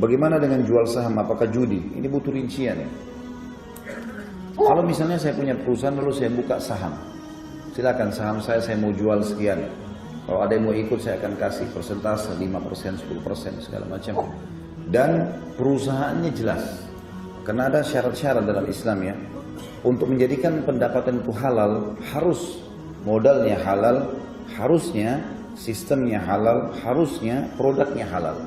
Bagaimana dengan jual saham? Apakah judi? Ini butuh rincian. Kalau misalnya saya punya perusahaan lalu saya buka saham, silakan saham saya mau jual sekian. Kalau ada yang mau ikut saya akan kasih persentase 5%, 10% segala macam. Dan perusahaannya jelas. Karena ada syarat-syarat dalam Islam ya. Untuk menjadikan pendapatan itu halal, harus modalnya halal, harusnya sistemnya halal, harusnya produknya halal.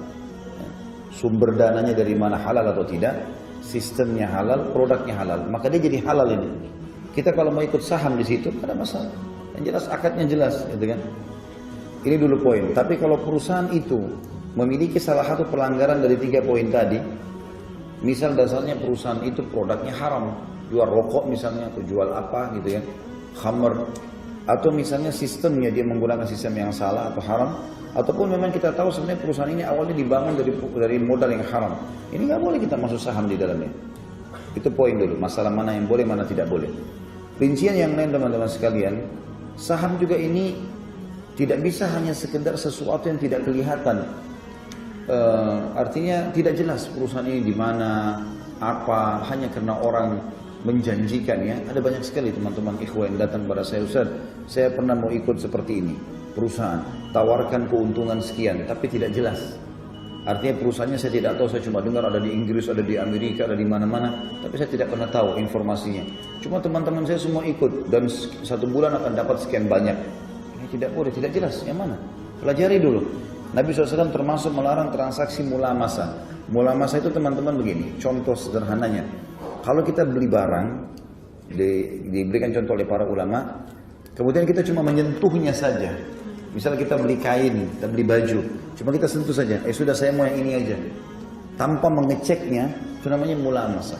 Sumber dananya dari mana halal atau tidak, sistemnya halal, produknya halal. Maka dia jadi halal ini. Kita kalau mau ikut saham di situ, ada masalah. Yang jelas akadnya jelas, gitu kan. Ini dulu poin. Tapi kalau perusahaan itu memiliki salah satu pelanggaran dari 3 poin tadi, misal dasarnya perusahaan itu produknya haram, jual rokok misalnya, atau jual apa gitu ya, khamr, atau misalnya sistemnya dia menggunakan sistem yang salah atau haram, ataupun memang kita tahu sebenarnya perusahaan ini awalnya dibangun dari modal yang haram, ini nggak boleh kita masuk saham di dalamnya. Itu poin dulu, masalah mana yang boleh, mana tidak boleh. Rincian yang lain teman-teman sekalian, saham juga ini tidak bisa hanya sekedar sesuatu yang tidak kelihatan. Artinya tidak jelas perusahaan ini di mana, apa, hanya karena orang menjanjikan ya. Ada banyak sekali teman-teman ikhwan yang datang pada saya, Ustaz, saya pernah mau ikut seperti ini, perusahaan tawarkan keuntungan sekian, tapi tidak jelas. Artinya perusahaannya saya tidak tahu, saya cuma dengar ada di Inggris, ada di Amerika, ada di mana-mana, tapi saya tidak pernah tahu informasinya. Cuma teman-teman saya semua ikut dan 1 bulan akan dapat sekian banyak. Ini tidak boleh, tidak jelas yang mana. Pelajari dulu. Nabi SAW termasuk melarang transaksi mulamasa. Mulamasa itu teman-teman begini, contoh sederhananya. Kalau kita beli barang, diberikan contoh oleh para ulama, kemudian kita cuma menyentuhnya saja. Misalnya kita beli kain, kita beli baju, cuma kita sentuh saja, sudah saya mau yang ini aja. Tanpa mengeceknya, itu namanya mulamasa.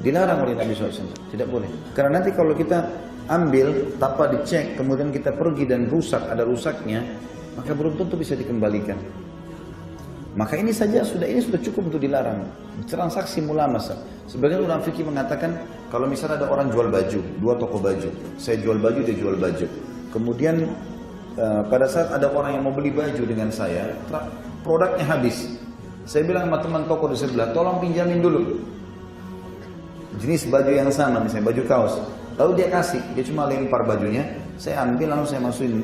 Dilarang oleh Nabi SAW, tidak boleh. Karena nanti kalau kita ambil, tanpa dicek, kemudian kita pergi dan rusak, ada rusaknya, maka belum tentu bisa dikembalikan. Maka ini saja ini sudah cukup untuk dilarang. Transaksi mulamasa. Sebagian ulama fikih mengatakan kalau misalnya ada orang jual baju, 2 toko baju, saya jual baju, dia jual baju. Kemudian pada saat ada orang yang mau beli baju dengan saya, produknya habis. Saya bilang sama teman toko di sebelah, tolong pinjamin dulu jenis baju yang sama, misalnya baju kaos. Lalu dia kasih, dia cuma lempar bajunya, saya ambil lalu saya masukin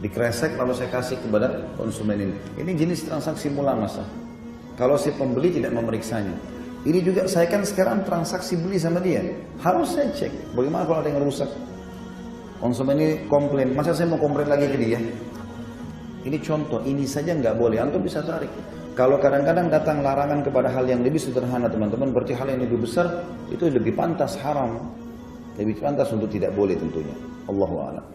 dikresek lalu saya kasih kepada konsumen ini. Ini jenis transaksi mulamasa. Kalau si pembeli tidak memeriksanya. Ini juga saya kan sekarang transaksi beli sama dia, harus saya cek. Bagaimana kalau ada yang rusak? Konsumen ini komplain, masa saya mau komplain lagi ke dia? Ini contoh, ini saja nggak boleh. Antum bisa tarik. Kalau kadang-kadang datang larangan kepada hal yang lebih sederhana teman-teman, berarti hal yang lebih besar itu lebih pantas haram, lebih pantas untuk tidak boleh tentunya. Allahu a'lam.